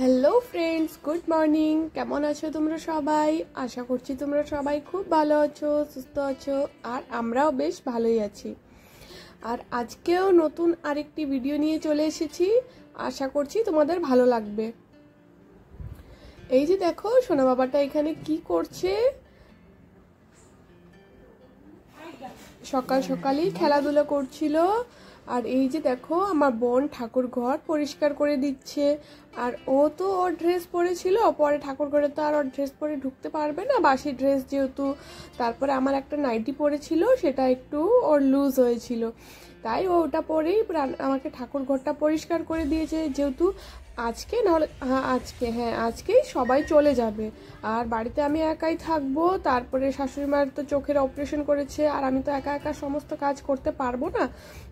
Hello friends, good morning. কেমন আছো তোমরা সবাই? আশা করছি তোমরা সবাই খুব ভালো আছো, সুস্থ আছো, আর আমরাও বেশ ভালোই আছি। আর আজকেও নতুন আরেকটি ভিডিও নিয়ে চলে এসেছি। আশা করছি তোমাদের ভালো লাগবে। এই যে দেখো, সোনা বাবাটা এখানে কি করছে। সকাল সকালই খেলাধুলা করছিল। আর এই যে দেখো, আমার বোন ঠাকুর ঘর পরিষ্কার করে দিচ্ছে। আর ও তো ওর ড্রেস পরেছিল, পরে ঠাকুর ঘরে তো আর ওর ড্রেস পরে ঢুকতে পারবে না, বাসি ড্রেস যেহেতু। তারপরে আমার একটা নাইটি পরেছিল, সেটা একটু ওর লুজ হয়েছিল, তাই ও ওটা পরেই আমাকে ঠাকুর ঘরটা পরিষ্কার করে দিয়েছে। যেহেতু আজকে নাহলে আজকেই সবাই চলে যাবে, আর বাড়িতে আমি একাই থাকবো। তারপরে শাশুড়ি মার তো চোখের অপারেশন করেছে, আর আমি তো একা একা সমস্ত কাজ করতে পারবো না।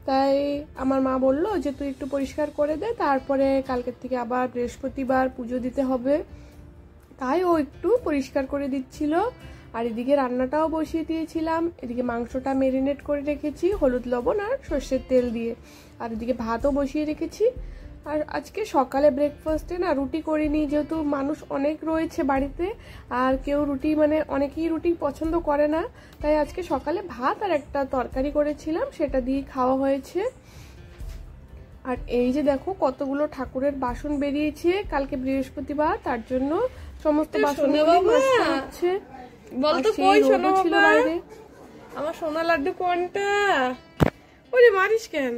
তাই আমার মা বললো যে তুই একটু পরিষ্কার করে দে, তারপরে কালকের থেকে আবার বৃহস্পতিবার পুজো দিতে হবে। তাই ও একটু পরিষ্কার করে দিচ্ছিল। আর এদিকে রান্নাটাও বসিয়ে দিয়েছিলাম। এদিকে মাংসটা মেরিনেট করে রেখেছি হলুদ লবণ আর সর্ষের তেল দিয়ে। আর এদিকে ভাতও বসিয়ে রেখেছি। আর আজকে সকালে ব্রেকফাস্টে না রুটি করিনি, যেহেতু মানুষ অনেক রয়েছে বাড়িতে, আর কেউ রুটি অনেকেই রুটি পছন্দ করে না। তাই আজকে সকালে ভাত আর একটা তরকারি করেছিলাম, সেটা দিয়ে খাওয়া হয়েছে। আর এই যে দেখো, কতগুলো ঠাকুরের বাসন বেরিয়েছে, কালকে বৃহস্পতিবার, তার জন্য সমস্ত বাসন হচ্ছে। বলতো কই সোনা বাবা, আমার সোনা লাড্ডু কোনটা? ওরে মারিস কেন?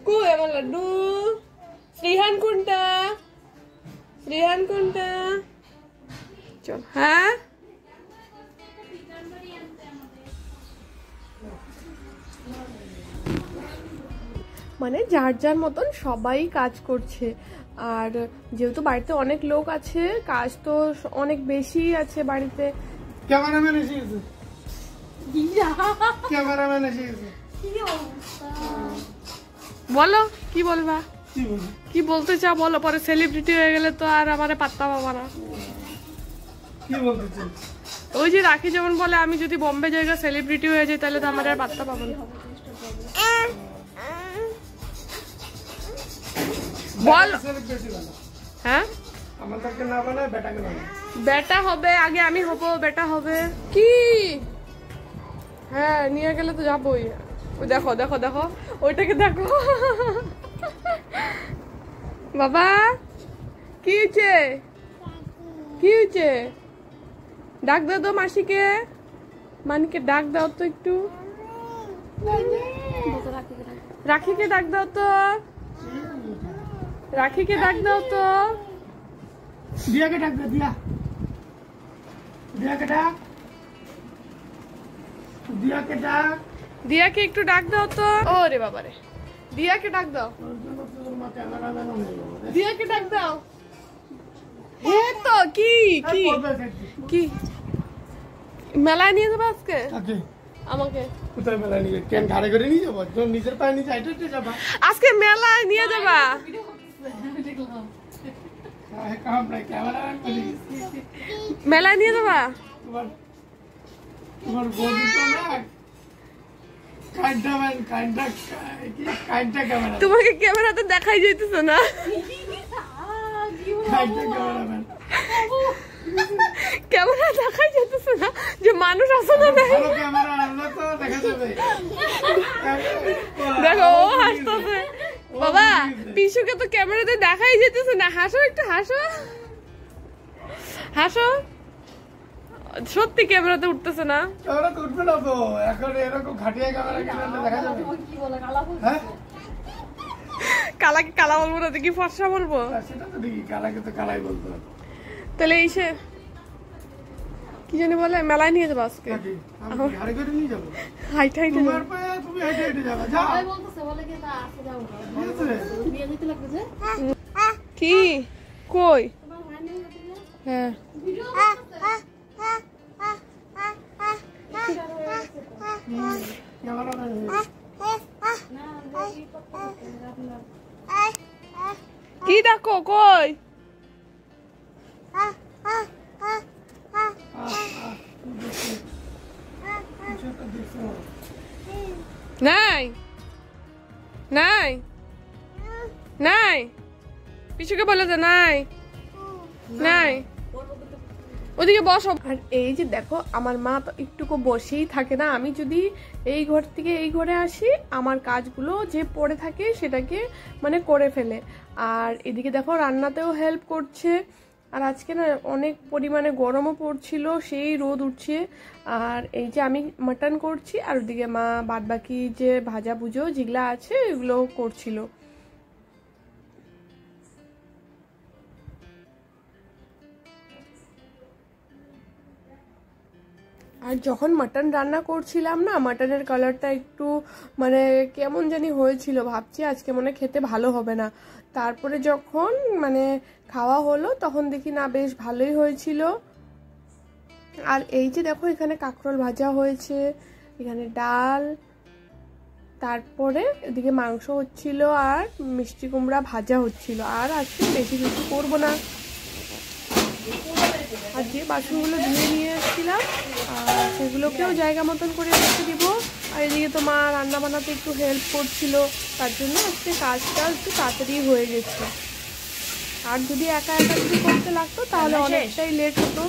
কই আমার লাড্ডু? শ্রীহান কোনটা? শ্রীহান কোনটা? চল। হ্যাঁ, মানে যার যার মতন সবাই কাজ করছে। আর যেহেতু বাড়িতে অনেক লোক আছে, কাজ তো অনেক বেশি আছে বাড়িতে। ক্যামেরাম্যান এসে গেছে। ক্যামেরাম্যান এসে গেছে। বলো কি বলবা? কি বলতে চাও বলো, পরে সেলিব্রিটি হয়ে গেলে তো আর আমারে পাত্তা পাবা না। কি বলতে চাই? ওই যে রাখি যেমন বলে, আমি যদি বোম্বে জায়গা সেলিব্রিটি হয়ে যাই তাহলে তো আমার আর পাত্তা পাবো না। বল। হ্যাঁ, আমাদেরকে না বানায় বেটাকে বানায়। বেটা হবে আগে, আমি হব, বেটা হবে কি? হ্যাঁ, নিয়ে গেলে তো যাবোই। ওই দেখো দেখো দেখো, ওইটাকে দেখো। বাবা কি হয়েছে? কি হয়েছে? ডাক দাও তো মাসিকে, মানিকে ডাক দাও তো একটু। রাখিকে ডাক দাও তো, রাখিকে ডাক দাও তো। দিয়াকে ডাক দে, দিয়া। দিয়াকে ডাক। দিয়াকে ডাক। দিয়াকে একটু ডাক দাও তো। ওরে বাবা রে, দিয়াকে ডাক দাও। দিয়াকে ডাক দাও। হ্যাঁ তো কি কি কি মেলায় নিয়ে যাবো আজকে? আমাকে কোথায় মেলায় নিয়ে? কেন ঘাড়ে করে নিয়ে যাবো? নিজের পায়ে নিচে হাইটে হাইটে যাবা? আজকে মেলায় নিয়ে যাবা? মেলায় নিয়ে যাবা? তোমার বৌদি তো না তোমাকে ক্যামেরাতে দেখাই যাইতেছে না। ক্যামেরা দেখাই যাইতেছে না যে মানুষ আছে না। দেখো ও হাসতেছে। বাবা পিসুকে তো ক্যামেরাতে দেখাই যেতেছে না। হাসো একটু, হাসো হাসো। সত্যি ক্যামেরাতে উঠতেছে না। উঠবে না তো এখন, এরকম ঘাটিয়া ক্যামেরা দেখা যাবে। কালাকে কালা বলবো না, দেখি ফর্সা বলবো। সেটা তো ঠিকই, কালাকে তো কালাই বলতো। তাহলে এইসে কি জানি বলে, মেলায় নিয়ে যাবো আজকে। ঘাড়ে করে নিয়ে যাবো। হাইট হাইট তোমার পায়ে তুমি হাইটে হাইটে যাবে। যাও। কি কই? হ্যাঁ, কি দেখো কই? নাই নাই নাই পিছুকে বলে যে নাই নাই, ওদিকে বসো। আর এই যে দেখো আমার মা তো একটুকু বসেই থাকে না, আমি যদি এই ঘর থেকে এই ঘরে আসি আমার কাজগুলো যে পড়ে থাকে সেটাকে মানে করে ফেলে। আর এদিকে দেখো রান্নাতেও হেল্প করছে। আর আজকে না অনেক পরিমাণে গরমও পড়ছিল, সেই রোদ উঠছে। আর এই যে আমি মাটন করছি আর ওদিকে মা বাদবাকি যে ভাজা ভুজো যেগুলা আছে এগুলো করছিল। আর যখন মাটন রান্না করছিলাম না, মাটনের কালারটা একটু মানে কেমন জানি হয়েছিল, ভাবছি আজকে মনে খেতে ভালো হবে না। তারপরে যখন মানে খাওয়া হলো তখন দেখি না বেশ ভালোই হয়েছিল। আর এই যে দেখো এখানে কাঁকরোল ভাজা হয়েছে, এখানে ডাল, তারপরে এদিকে মাংস হচ্ছিল আর মিষ্টি কুমড়া ভাজা হচ্ছিল। আর আজকে বেশি কিছু করবো না। আর যে বাসনগুলো ধুয়ে নিয়ে এসেছিলাম আর সেগুলোকেও জায়গা মতন করে রেখে দিব। আর এদিকে তো মা রান্না বান্নাতে একটু হেল্প করছিল, তার জন্য আজকে কাজটা একটু তাড়াতাড়ি হয়ে গেছে। আর যদি একা একা যদি করতে লাগতো তাহলে অনেকটাই লেট হতো।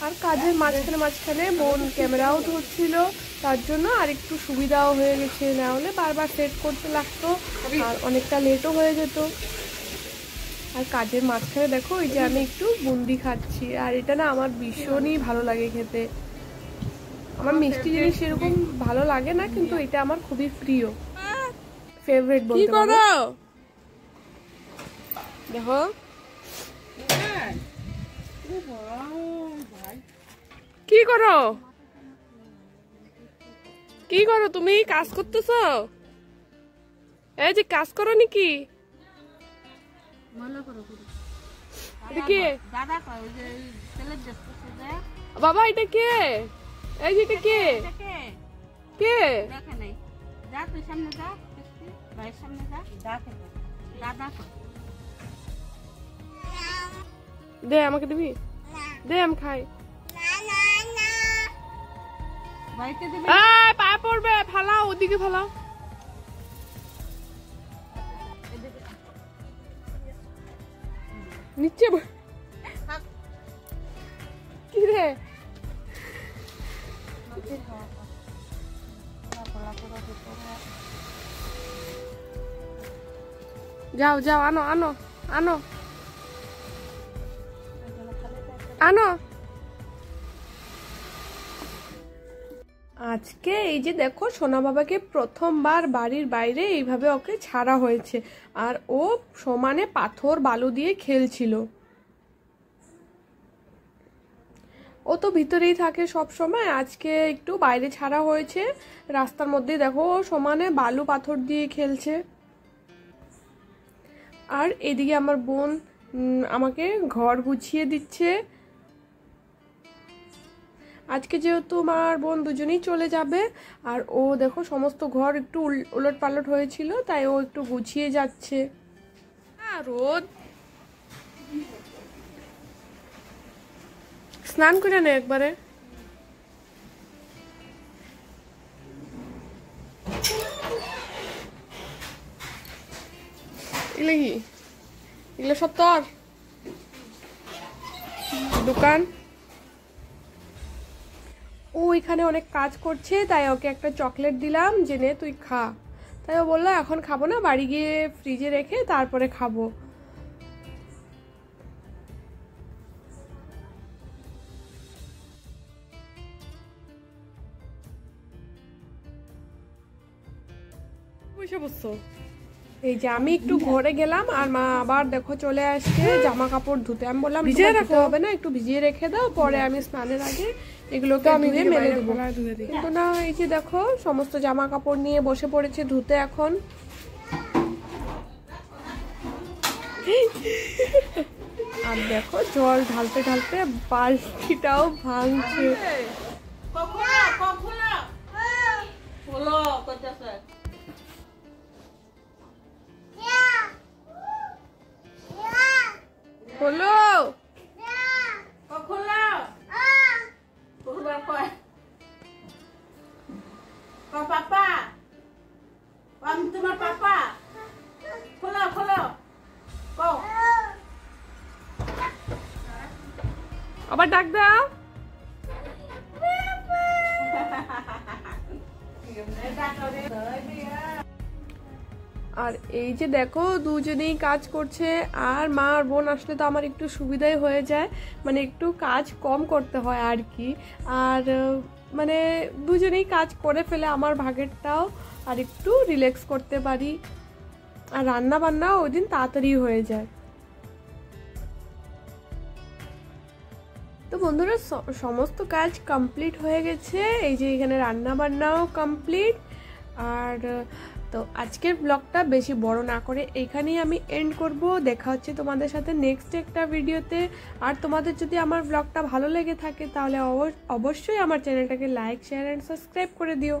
আর কাজের মাঝখানে বোন ক্যামেরাও ধরছিল, তার জন্য আর একটু সুবিধাও হয়ে গেছে, না হলে বারবার সেট করতে লাগতো আর অনেকটা লেটও হয়ে যেত। আর কাজের মাঝখানে দেখো এই যে আমি একটু বুন্দি খাচ্ছি, আর এটা না আমার ভীষণই ভালো লাগে খেতে। আমার মিষ্টি জিনিস সেরকম ভালো লাগে না, কিন্তু এটা আমার খুবই প্রিয়, ফেভারিট বলতে পারো। দেখো কি করো, কি করো তুমি? কাজ করতেছ? এই যে কাজ করো নাকি? বাবা এটা কে? এই যে এটা কে? কে? দে আমাকে দিবি, দে আমি খাই। পায়ে পড়বে, ফালাও, ওদিকে ফালাও। নিচে কি রে? যাও যাও, আনো আনো আনো আনো। আজকে এই যে দেখো সোনা বাবাকে প্রথমবার বাড়ির বাইরে এইভাবে ওকে ছাড়া হয়েছে, আর ও সমানে পাথর বালু দিয়ে খেলছিল। ও তো ভিতরেই থাকে সব সময়, আজকে একটু বাইরে ছাড়া হয়েছে। রাস্তার মধ্যে দেখো ও সমানে বালু পাথর দিয়ে খেলছে। আর এদিকে আমার বোন আমাকে ঘর গুছিয়ে দিচ্ছে। আজকে যেহেতু মা আর বোন দুজনেই চলে যাবে, আর ও দেখো সমস্ত ঘর একটু উলট পালট হয়েছিল, তাই ও একটু গুছিয়ে যাচ্ছে। রোদ, স্নান করে নে একবারে। এগুলো কি? এগুলো সব তোর দোকান। ও এখানে অনেক কাজ করছে, তাই ওকে একটা চকলেট দিলাম যে নে তুই খা। তাই ও বললো এখন খাবো না, বাড়ি গিয়ে ফ্রিজে রেখে তারপরে খাবো। বসে বসছো? এই যে আমি একটু ঘরে গেলাম আর মা আবার দেখো চলে আসছে জামা কাপড় ধুতে। আমি বললাম ভিজিয়ে রাখতে হবে না, একটু ভিজিয়ে রেখে দাও, পরে আমি স্নানের আগে এগুলোকে আমি মেলে দেবো। কিন্তু না, এই যে দেখো সমস্ত জামা কাপড় নিয়ে বসে পড়েছে ধুতে এখন। আর দেখো জল ঢালতে ঢালতে বালতিটাও ভাঙছে। হলো পাপা আমি তোমার পাপা। খোলো খোলো। কও। আবার ডাক দাও। আর এই যে দেখো দুজনেই কাজ করছে, আর মা আর বোন আসলে তো আমার একটু সুবিধাই হয়ে যায়, মানে একটু কাজ কম করতে হয় আর কি। আর মানে দুজনেই কাজ করে ফেলে আমার ভাগেরটাও আর একটু রিল্যাক্স করতে পারি, আর রান্না বান্নাও ওই দিন তাড়াতাড়ি হয়ে যায়। তো বন্ধুরা সমস্ত কাজ কমপ্লিট হয়ে গেছে, এই যে এখানে রান্না বান্নাও কমপ্লিট। আর তো আজকের ব্লগটা বেশি বড় না করে এইখানেই আমি এন্ড করব। দেখা হচ্ছে তোমাদের সাথে নেক্সট একটা ভিডিওতে। আর তোমাদের যদি আমার ব্লগটা ভালো লেগে থাকে তাহলে অবশ্যই আমার চ্যানেলটাকে লাইক, শেয়ার অ্যান্ড সাবস্ক্রাইব করে দিও।